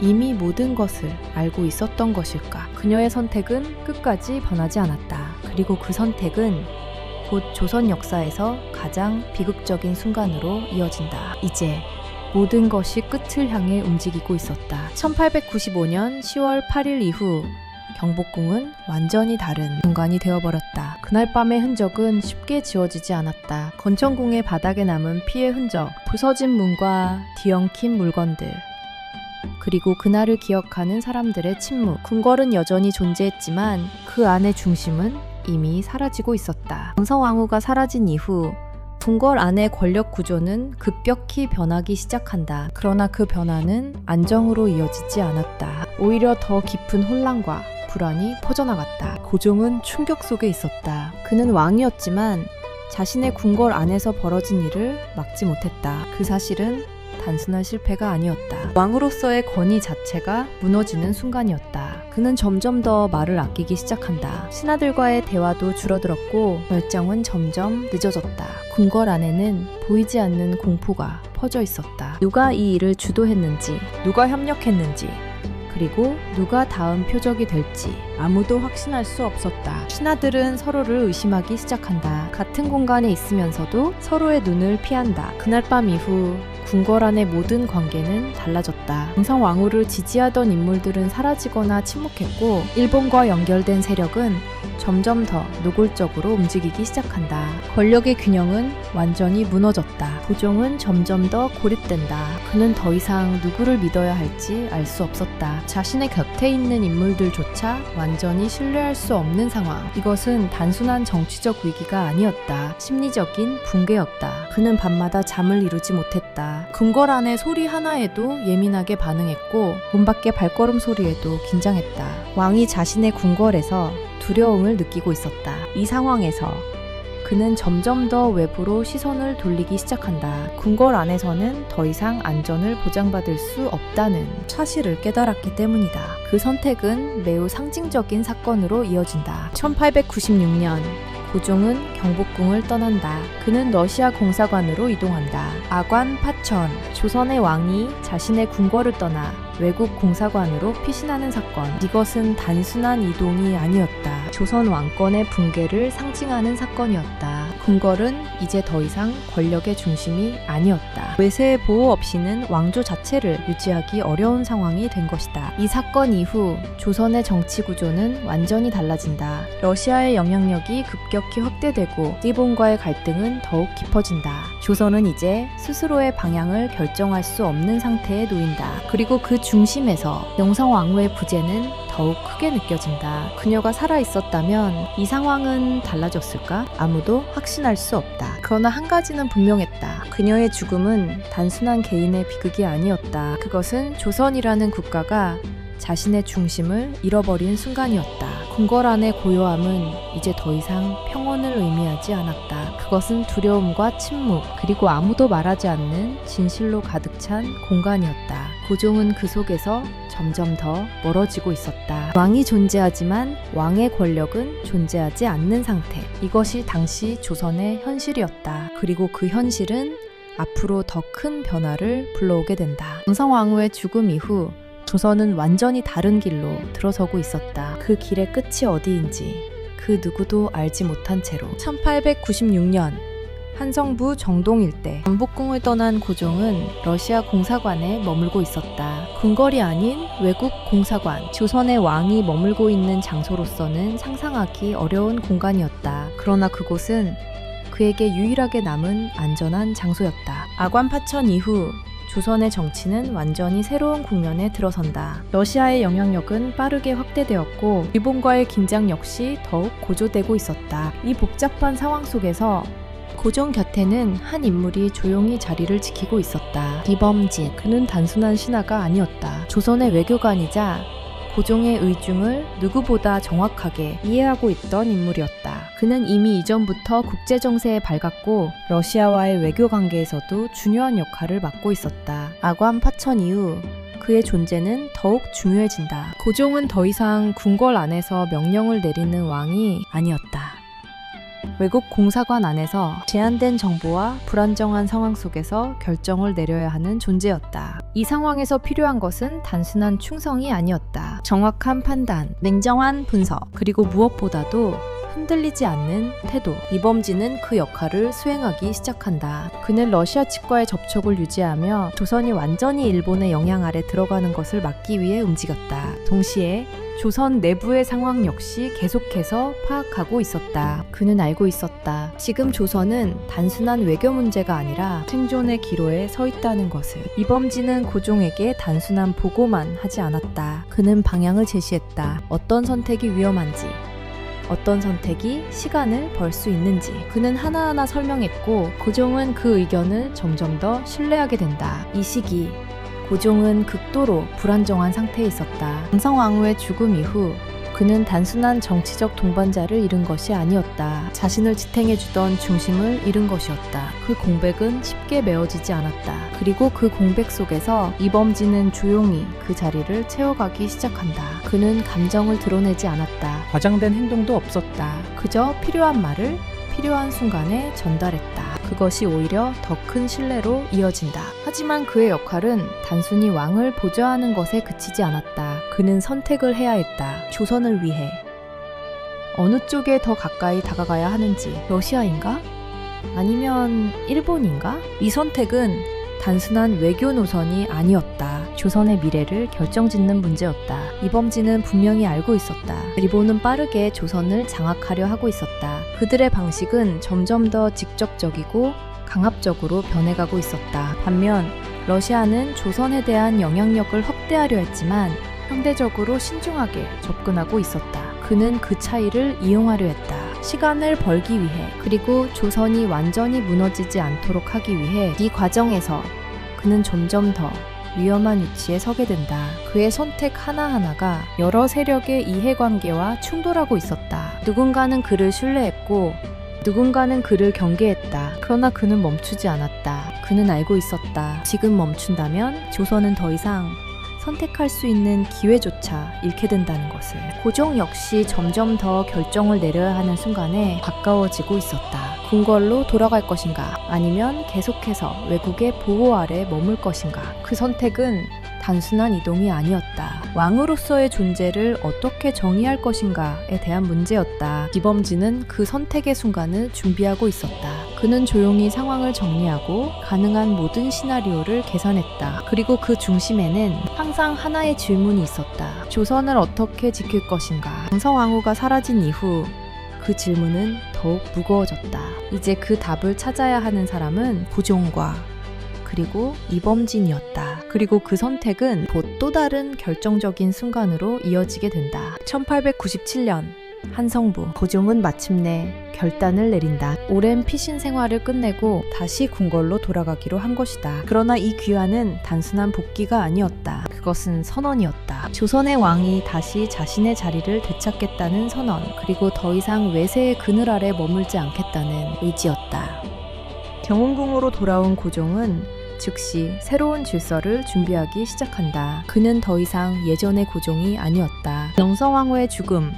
Speaker 1: 이미 모든 것을 알고 있었던 것일까? 그녀의 선택은 끝까지 변하지 않았다. 그리고 그 선택은 곧 조선 역사에서 가장 비극적인 순간으로 이어진다. 이제 모든 것이 끝을 향해 움직이고 있었다. 1895년 10월 8일 이후 경복궁은 완전히 다른 공간이 되어버렸다. 그날 밤의 흔적은 쉽게 지워지지 않았다. 권천궁의 바닥에 남은 피의 흔적, 부서진 문과 뒤엉킨 물건들, 그리고 그날을 기억하는 사람들의 침묵. 궁궐은 여전히 존재했지만 그 안의 중심은 이미 사라지고 있었다. 영성왕후가 사라진 이후 궁궐 안의 권력 구조는 급격히 변하기 시작한다. 그러나 그 변화는 안정으로 이어지지 않았다. 오히려 더 깊은 혼란과 불안이 퍼져나갔다. 고종은 충격 속에 있었다. 그는 왕이었지만 자신의 궁궐 안에서 벌어진 일을 막지 못했다. 그 사실은 단순한 실패가 아니었다. 왕으로서의 권위 자체가 무너지는 순간이었다. 그는 점점 더 말을 아끼기 시작한다. 신하들과의 대화도 줄어들었고 결정은 점점 늦어졌다. 궁궐 안에는 보이지 않는 공포가 퍼져 있었다. 누가 이 일을 주도했는지, 누가 협력했는지, 그리고 누가 다음 표적이 될지 아무도 확신할 수 없었다. 신하들은 서로를 의심하기 시작한다. 같은 공간에 있으면서도 서로의 눈을 피한다. 그날 밤 이후 궁궐 안의 모든 관계는 달라졌다. 영성왕후를 지지하던 인물들은 사라지거나 침묵했고 일본과 연결된 세력은 점점 더 노골적으로 움직이기 시작한다. 권력의 균형은 완전히 무너졌다. 고종은 점점 더 고립된다. 그는 더 이상 누구를 믿어야 할지 알 수 없었다. 자신의 곁에 있는 인물들조차 완전히 신뢰할 수 없는 상황. 이것은 단순한 정치적 위기가 아니었다. 심리적인 붕괴였다. 그는 밤마다 잠을 이루지 못했다. 궁궐 안의 소리 하나에도 예민하게 반응했고 문 밖의 발걸음 소리에도 긴장했다. 왕이 자신의 궁궐에서 두려움을 느끼고 있었다. 이 상황에서 그는 점점 더 외부로 시선을 돌리기 시작한다. 궁궐 안에서는 더 이상 안전을 보장받을 수 없다는 사실을 깨달았기 때문이다. 그 선택은 매우 상징적인 사건으로 이어진다. 1896년 고종은 경복궁을 떠난다. 그는 러시아 공사관으로 이동한다. 아관 파천, 조선의 왕이 자신의 궁궐을 떠나 외국 공사관으로 피신하는 사건. 이것은 단순한 이동이 아니었다. 조선 왕권의 붕괴를 상징하는 사건이었다. 궁궐은 이제 더 이상 권력의 중심이 아니었다. 외세의 보호 없이는 왕조 자체를 유지하기 어려운 상황이 된 것이다. 이 사건 이후 조선의 정치 구조는 완전히 달라진다. 러시아의 영향력이 급격히 확대되고 일본과의 갈등은 더욱 깊어진다. 조선은 이제 스스로의 방향을 결정할 수 없는 상태에 놓인다. 그리고 그 중심에서 영성왕후의 부재는 더욱 크게 느껴진다. 그녀가 살아있었다면 이 상황은 달라졌을까? 아무도 확신할 수 없다. 그러나 한 가지는 분명했다. 그녀의 죽음은 단순한 개인의 비극이 아니었다. 그것은 조선이라는 국가가 자신의 중심을 잃어버린 순간이었다. 궁궐 안의 고요함은 이제 더 이상 평온을 의미하지 않았다. 그것은 두려움과 침묵, 그리고 아무도 말하지 않는 진실로 가득 찬 공간이었다. 고종은 그 속에서 점점 더 멀어지고 있었다. 왕이 존재하지만 왕의 권력은 존재하지 않는 상태. 이것이 당시 조선의 현실이었다. 그리고 그 현실은 앞으로 더 큰 변화를 불러오게 된다. 영성왕후의 죽음 이후 조선은 완전히 다른 길로 들어서고 있었다. 그 길의 끝이 어디인지 그 누구도 알지 못한 채로 1896년 한성부 정동 일대 경복궁을 떠난 고종은 러시아 공사관에 머물고 있었다. 궁궐이 아닌 외국 공사관, 조선의 왕이 머물고 있는 장소로서는 상상하기 어려운 공간이었다. 그러나 그곳은 그에게 유일하게 남은 안전한 장소였다. 아관 파천 이후 조선의 정치는 완전히 새로운 국면에 들어선다. 러시아의 영향력은 빠르게 확대되었고 일본과의 긴장 역시 더욱 고조되고 있었다. 이 복잡한 상황 속에서 고종 곁에는 한 인물이 조용히 자리를 지키고 있었다. 이범진. 그는 단순한 신하가 아니었다. 조선의 외교관이자 고종의 의중을 누구보다 정확하게 이해하고 있던 인물이었다. 그는 이미 이전부터 국제정세에 밝았고 러시아와의 외교 관계에서도 중요한 역할을 맡고 있었다. 아관 파천 이후 그의 존재는 더욱 중요해진다. 고종은 더 이상 궁궐 안에서 명령을 내리는 왕이 아니었다. 외국 공사관 안에서 제한된 정보와 불안정한 상황 속에서 결정을 내려야 하는 존재였다. 이 상황에서 필요한 것은 단순한 충성이 아니었다. 정확한 판단, 냉정한 분석, 그리고 무엇보다도 흔들리지 않는 태도. 이범진은 그 역할을 수행하기 시작한다. 그는 러시아 측과의 접촉을 유지하며 조선이 완전히 일본의 영향 아래 들어가는 것을 막기 위해 움직였다. 동시에 조선 내부의 상황 역시 계속해서 파악하고 있었다. 그는 알고 있었다. 지금 조선은 단순한 외교 문제가 아니라 생존의 기로에 서 있다는 것을. 이범진은 고종에게 단순한 보고만 하지 않았다. 그는 방향을 제시했다. 어떤 선택이 위험한지, 어떤 선택이 시간을 벌 수 있는지 그는 하나하나 설명했고 고종은 그 의견을 점점 더 신뢰하게 된다. 이 시기 고종은 극도로 불안정한 상태에 있었다. 강성왕후의 죽음 이후 그는 단순한 정치적 동반자를 잃은 것이 아니었다. 자신을 지탱해주던 중심을 잃은 것이었다. 그 공백은 쉽게 메워지지 않았다. 그리고 그 공백 속에서 이범진은 조용히 그 자리를 채워가기 시작한다. 그는 감정을 드러내지 않았다.
Speaker 2: 과장된 행동도 없었다.
Speaker 1: 그저 필요한 말을 필요한 순간에 전달했다. 그것이 오히려 더 큰 신뢰로 이어진다. 하지만 그의 역할은 단순히 왕을 보좌하는 것에 그치지 않았다. 그는 선택을 해야 했다. 조선을 위해. 어느 쪽에 더 가까이 다가가야 하는지. 러시아인가? 아니면 일본인가? 이 선택은 단순한 외교 노선이 아니었다. 조선의 미래를 결정짓는 문제였다. 이범진은 분명히 알고 있었다. 일본은 빠르게 조선을 장악하려 하고 있었다. 그들의 방식은 점점 더 직접적이고 강압적으로 변해가고 있었다. 반면 러시아는 조선에 대한 영향력을 확대하려 했지만 상대적으로 신중하게 접근하고 있었다. 그는 그 차이를 이용하려 했다. 시간을 벌기 위해, 그리고 조선이 완전히 무너지지 않도록 하기 위해. 이 과정에서 그는 점점 더 위험한 위치에 서게 된다. 그의 선택 하나하나가 여러 세력의 이해관계와 충돌하고 있었다. 누군가는 그를 신뢰했고 누군가는 그를 경계했다. 그러나 그는 멈추지 않았다. 그는 알고 있었다. 지금 멈춘다면 조선은 더 이상 선택할 수 있는 기회조차 잃게 된다는 것을. 고종 역시 점점 더 결정을 내려야 하는 순간에 가까워지고 있었다. 궁궐로 돌아갈 것인가, 아니면 계속해서 외국의 보호 아래 머물 것인가. 그 선택은 단순한 이동이 아니었다. 왕으로서의 존재를 어떻게 정의할 것인가에 대한 문제였다. 이범진은 그 선택의 순간을 준비하고 있었다. 그는 조용히 상황을 정리하고 가능한 모든 시나리오를 계산했다. 그리고 그 중심에는 항상 하나의 질문이 있었다. 조선을 어떻게 지킬 것인가. 강성왕후가 사라진 이후 그 질문은 더욱 무거워졌다. 이제 그 답을 찾아야 하는 사람은 고종과 그리고 이범진이었다. 그리고 그 선택은 곧 또 다른 결정적인 순간으로 이어지게 된다. 1897년 한성부, 고종은 마침내 결단을 내린다. 오랜 피신 생활을 끝내고 다시 궁궐로 돌아가기로 한 것이다. 그러나 이 귀환은 단순한 복귀가 아니었다. 그것은 선언이었다. 조선의 왕이 다시 자신의 자리를 되찾겠다는 선언, 그리고 더 이상 외세의 그늘 아래 머물지 않겠다는 의지였다. 경운궁으로 돌아온 고종은 즉시 새로운 질서를 준비하기 시작한다. 그는 더 이상 예전의 고종이 아니었다. 영성왕후의 죽음,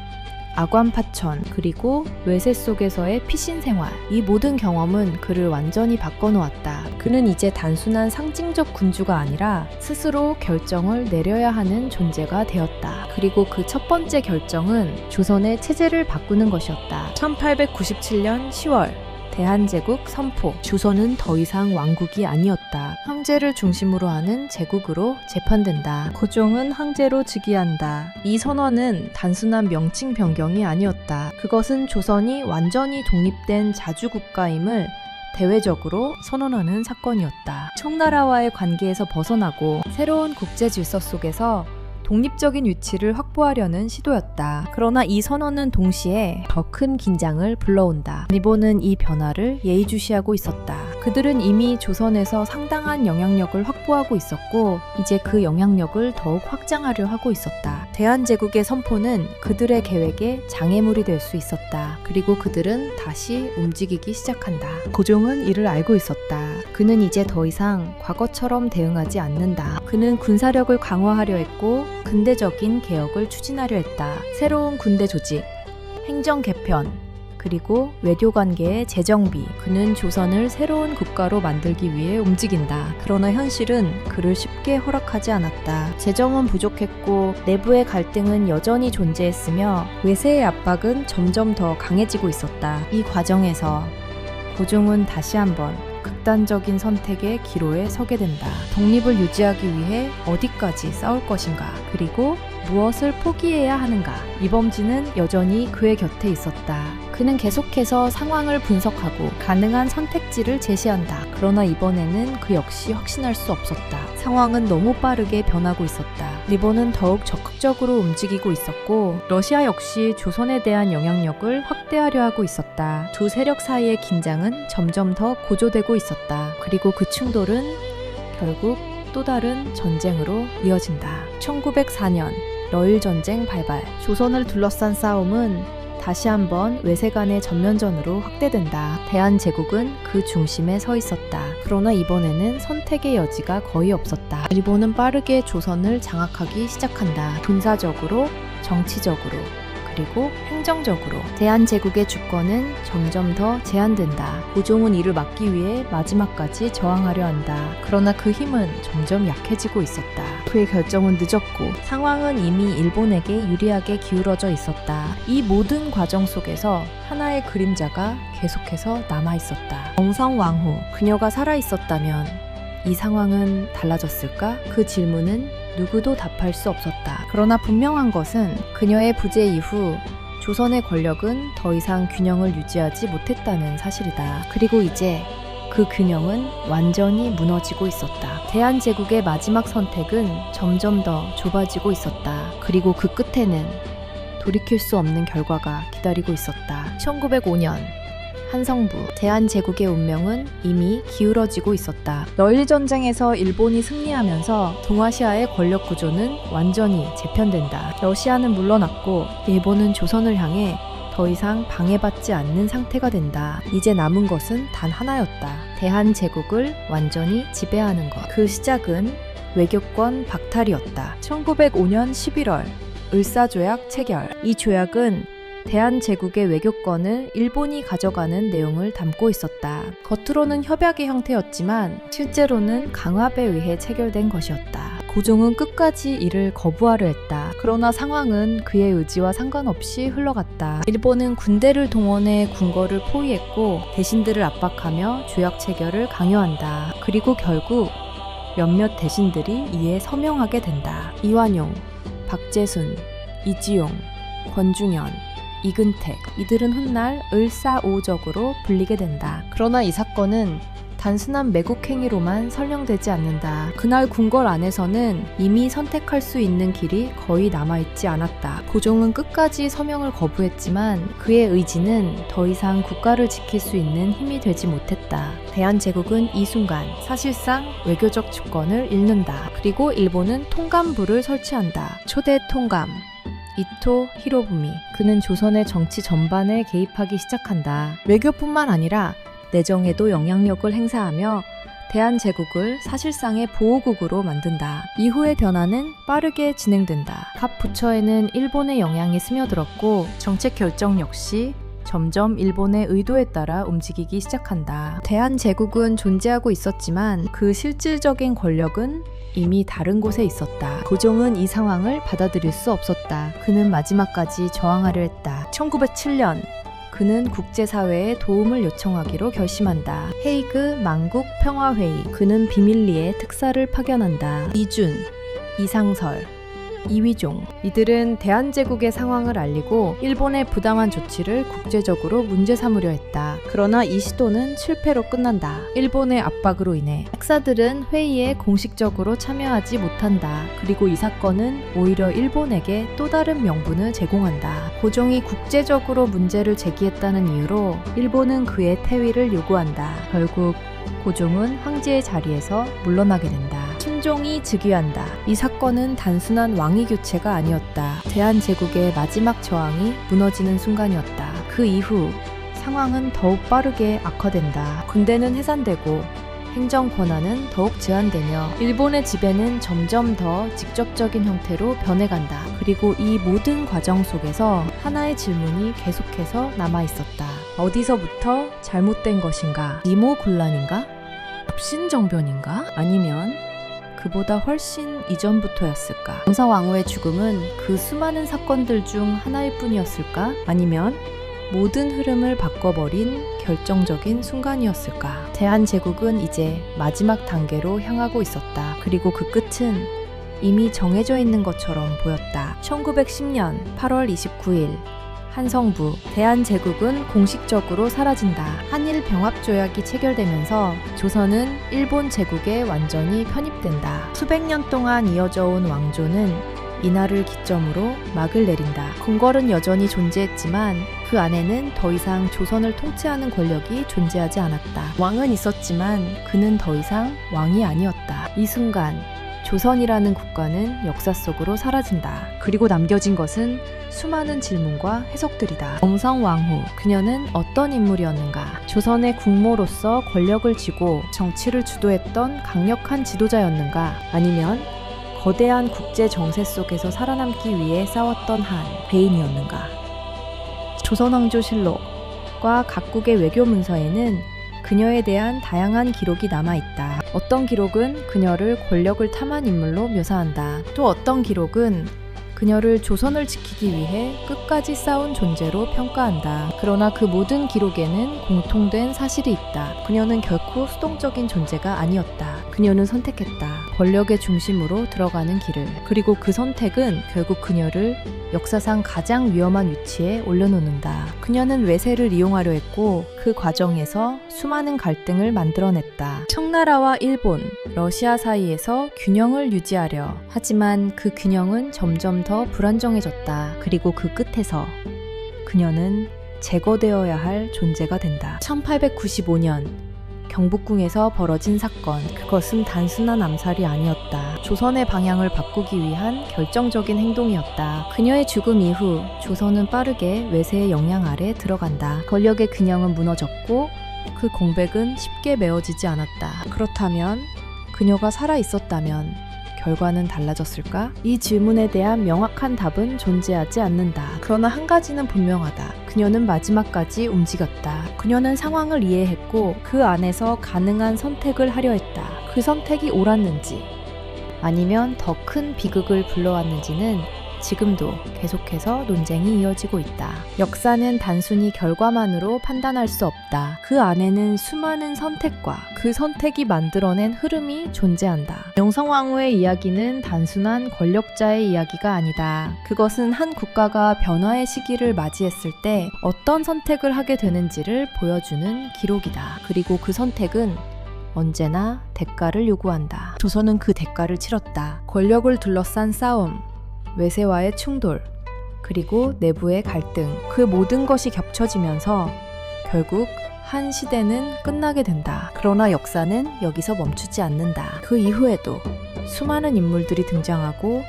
Speaker 1: 아관 파천, 그리고 외세 속에서의 피신 생활, 이 모든 경험은 그를 완전히 바꿔놓았다. 그는 이제 단순한 상징적 군주가 아니라 스스로 결정을 내려야 하는 존재가 되었다. 그리고 그 첫 번째 결정은 조선의 체제를 바꾸는 것이었다. 1897년 10월 대한제국 선포. 조선은 더 이상 왕국이 아니었다. 황제를 중심으로 하는 제국으로 재판된다. 고종은 황제로 즉위한다. 이 선언은 단순한 명칭 변경이 아니었다. 그것은 조선이 완전히 독립된 자주국가임을 대외적으로 선언하는 사건이었다. 청나라와의 관계에서 벗어나고 새로운 국제 질서 속에서 독립적인 위치를 확보하려는 시도였다. 그러나 이 선언은 동시에 더 큰 긴장을 불러온다. 일본은 이 변화를 예의주시하고 있었다. 그들은 이미 조선에서 상당한 영향력을 확보하고 있었고 이제 그 영향력을 더욱 확장하려 하고 있었다. 대한제국의 선포는 그들의 계획에 장애물이 될 수 있었다. 그리고 그들은 다시 움직이기 시작한다. 고종은 이를 알고 있었다. 그는 이제 더 이상 과거처럼 대응하지 않는다. 그는 군사력을 강화하려 했고 근대적인 개혁을 추진하려 했다. 새로운 군대 조직, 행정 개편, 그리고 외교 관계의 재정비. 그는 조선을 새로운 국가로 만들기 위해 움직인다. 그러나 현실은 그를 쉽게 허락하지 않았다. 재정은 부족했고 내부의 갈등은 여전히 존재했으며 외세의 압박은 점점 더 강해지고 있었다. 이 과정에서 고종은 다시 한번 극단적인 선택의 기로에 서게 된다. 독립을 유지하기 위해 어디까지 싸울 것인가? 그리고 무엇을 포기해야 하는가? 이범진은 여전히 그의 곁에 있었다. 그는 계속해서 상황을 분석하고 가능한 선택지를 제시한다. 그러나 이번에는 그 역시 확신할 수 없었다. 상황은 너무 빠르게 변하고 있었다. 일본은 더욱 적극적으로 움직이고 있었고 러시아 역시 조선에 대한 영향력을 확대하려 하고 있었다. 두 세력 사이의 긴장은 점점 더 고조되고 있었다. 그리고 그 충돌은 결국 또 다른 전쟁으로 이어진다. 1904년 러일 전쟁 발발. 조선을 둘러싼 싸움은 다시 한번 외세 간의 전면전으로 확대된다. 대한제국은 그 중심에 서 있었다. 그러나 이번에는 선택의 여지가 거의 없었다. 일본은 빠르게 조선을 장악하기 시작한다. 군사적으로, 정치적으로, 그리고 행정적으로. 대한제국의 주권은 점점 더 제한된다. 고종은 이를 막기 위해 마지막까지 저항하려 한다. 그러나 그 힘은 점점 약해지고 있었다. 그의 결정은 늦었고 상황은 이미 일본에게 유리하게 기울어져 있었다. 이 모든 과정 속에서 하나의 그림자가 계속해서 남아있었다. 정성왕후, 그녀가 살아있었다면 이 상황은 달라졌을까? 그 질문은 누구도 답할 수 없었다. 그러나 분명한 것은 그녀의 부재 이후 조선의 권력은 더 이상 균형을 유지하지 못했다는 사실이다. 그리고 이제 그 균형은 완전히 무너지고 있었다. 대한제국의 마지막 선택은 점점 더 좁아지고 있었다. 그리고 그 끝에는 돌이킬 수 없는 결과가 기다리고 있었다. 1905년 한성부. 대한제국의 운명은 이미 기울어지고 있었다. 러일 전쟁에서 일본이 승리하면서 동아시아의 권력 구조는 완전히 재편된다. 러시아는 물러났고 일본은 조선을 향해 더 이상 방해받지 않는 상태가 된다. 이제 남은 것은 단 하나였다. 대한제국을 완전히 지배하는 것. 그 시작은 외교권 박탈이었다. 1905년 11월 을사조약 체결. 이 조약은 대한제국의 외교권을 일본이 가져가는 내용을 담고 있었다. 겉으로는 협약의 형태였지만 실제로는 강압에 의해 체결된 것이었다. 고종은 끝까지 이를 거부하려 했다. 그러나 상황은 그의 의지와 상관없이 흘러갔다. 일본은 군대를 동원해 궁궐을 포위했고 대신들을 압박하며 조약 체결을 강요한다. 그리고 결국 몇몇 대신들이 이에 서명하게 된다. 이완용, 박재순, 이지용, 권중현, 이근택. 이들은 훗날 을사오적으로 불리게 된다. 그러나 이 사건은 단순한 매국행위로만 설명되지 않는다. 그날 궁궐 안에서는 이미 선택할 수 있는 길이 거의 남아있지 않았다. 고종은 끝까지 서명을 거부했지만 그의 의지는 더 이상 국가를 지킬 수 있는 힘이 되지 못했다. 대한제국은 이 순간 사실상 외교적 주권을 잃는다. 그리고 일본은 통감부를 설치한다. 초대 통감 이토 히로부미. 그는 조선의 정치 전반에 개입하기 시작한다. 외교뿐만 아니라 내정에도 영향력을 행사하며 대한제국을 사실상의 보호국으로 만든다. 이후의 변화는 빠르게 진행된다. 각 부처에는 일본의 영향이 스며들었고 정책 결정 역시 점점 일본의 의도에 따라 움직이기 시작한다. 대한제국은 존재하고 있었지만 그 실질적인 권력은 이미 다른 곳에 있었다. 고종은 이 상황을 받아들일 수 없었다. 그는 마지막까지 저항하려 했다. 1907년 그는 국제사회에 도움을 요청하기로 결심한다. 헤이그 만국 평화회의. 그는 비밀리에 특사를 파견한다. 이준, 이상설, 이휘종. 이들은 대한제국의 상황을 알리고 일본의 부당한 조치를 국제적으로 문제 삼으려 했다. 그러나 이 시도는 실패로 끝난다. 일본의 압박으로 인해 특사들은 회의에 공식적으로 참여하지 못한다. 그리고 이 사건은 오히려 일본에게 또 다른 명분을 제공한다. 고종이 국제적으로 문제를 제기했다는 이유로 일본은 그의 퇴위를 요구한다. 결국 고종은 황제의 자리에서 물러나게 된다. 신종이 즉위한다. 이 사건은 단순한 왕위 교체가 아니었다. 대한제국의 마지막 저항이 무너지는 순간이었다. 그 이후 상황은 더욱 빠르게 악화된다. 군대는 해산되고 행정 권한은 더욱 제한되며 일본의 지배는 점점 더 직접적인 형태로 변해간다. 그리고 이 모든 과정 속에서 하나의 질문이 계속해서 남아있었다. 어디서부터 잘못된 것인가? 이모곤란인가? 갑신정변인가? 아니면 그보다 훨씬 이전부터였을까? 영사왕후의 죽음은 그 수많은 사건들 중 하나일 뿐이었을까? 아니면 모든 흐름을 바꿔버린 결정적인 순간이었을까? 대한제국은 이제 마지막 단계로 향하고 있었다. 그리고 그 끝은 이미 정해져 있는 것처럼 보였다. 1910년 8월 29일 한성부, 대한제국은 공식적으로 사라진다. 한일 병합조약이 체결되면서 조선은 일본 제국에 완전히 편입된다. 수백 년 동안 이어져 온 왕조는 이날을 기점으로 막을 내린다. 궁궐은 여전히 존재했지만 그 안에는 더 이상 조선을 통치하는 권력이 존재하지 않았다. 왕은 있었지만 그는 더 이상 왕이 아니었다. 이 순간 조선이라는 국가는 역사 속으로 사라진다. 그리고 남겨진 것은 수많은 질문과 해석들이다. 영성왕후, 그녀는 어떤 인물이었는가? 조선의 국모로서 권력을 쥐고 정치를 주도했던 강력한 지도자였는가? 아니면 거대한 국제 정세 속에서 살아남기 위해 싸웠던 한 배인이었는가? 조선왕조실록과 각국의 외교 문서에는 그녀에 대한 다양한 기록이 남아있다. 어떤 기록은 그녀를 권력을 탐한 인물로 묘사한다. 또 어떤 기록은 그녀를 조선을 지키기 위해 끝까지 싸운 존재로 평가한다. 그러나 그 모든 기록에는 공통된 사실이 있다. 그녀는 결코 수동적인 존재가 아니었다. 그녀는 선택했다. 권력의 중심으로 들어가는 길을. 그리고 그 선택은 결국 그녀를 역사상 가장 위험한 위치에 올려놓는다. 그녀는 외세를 이용하려 했고 그 과정에서 수많은 갈등을 만들어냈다. 청나라와 일본, 러시아 사이에서 균형을 유지하려. 하지만 그 균형은 점점 더 불안정해졌다. 그리고 그 끝에서 그녀는 제거되어야 할 존재가 된다. 1895년 경복궁에서 벌어진 사건, 그것은 단순한 암살이 아니었다. 조선의 방향을 바꾸기 위한 결정적인 행동이었다. 그녀의 죽음 이후 조선은 빠르게 외세의 영향 아래 들어간다. 권력의 균형은 무너졌고 그 공백은 쉽게 메워지지 않았다. 그렇다면 그녀가 살아있었다면 결과는 달라졌을까? 이 질문에 대한 명확한 답은 존재하지 않는다. 그러나 한 가지는 분명하다. 그녀는 마지막까지 움직였다. 그녀는 상황을 이해했고 그 안에서 가능한 선택을 하려 했다. 그 선택이 옳았는지 아니면 더 큰 비극을 불러왔는지는 지금도 계속해서 논쟁이 이어지고 있다. 역사는 단순히 결과만으로 판단할 수 없다. 그 안에는 수많은 선택과 그 선택이 만들어낸 흐름이 존재한다. 영성왕후의 이야기는 단순한 권력자의 이야기가 아니다. 그것은 한 국가가 변화의 시기를 맞이했을 때 어떤 선택을 하게 되는지를 보여주는 기록이다. 그리고 그 선택은 언제나 대가를 요구한다. 조선은 그 대가를 치렀다. 권력을 둘러싼 싸움, 외세와의 충돌, 그리고 내부의 갈등, 그 모든 것이 겹쳐지면서 결국 한 시대는 끝나게 된다. 그러나 역사는 여기서 멈추지 않는다. 그 이후에도 수많은 인물들이 등장하고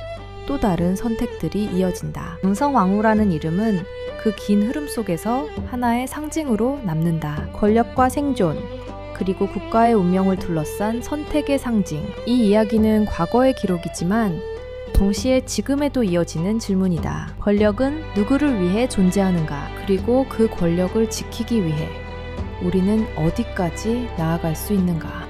Speaker 1: 또 다른 선택들이 이어진다. 영성왕후라는 이름은 그 긴 흐름 속에서 하나의 상징으로 남는다. 권력과 생존, 그리고 국가의 운명을 둘러싼 선택의 상징. 이 이야기는 과거의 기록이지만 동시에 지금에도 이어지는 질문이다. 권력은 누구를 위해 존재하는가? 그리고 그 권력을 지키기 위해 우리는 어디까지 나아갈 수 있는가?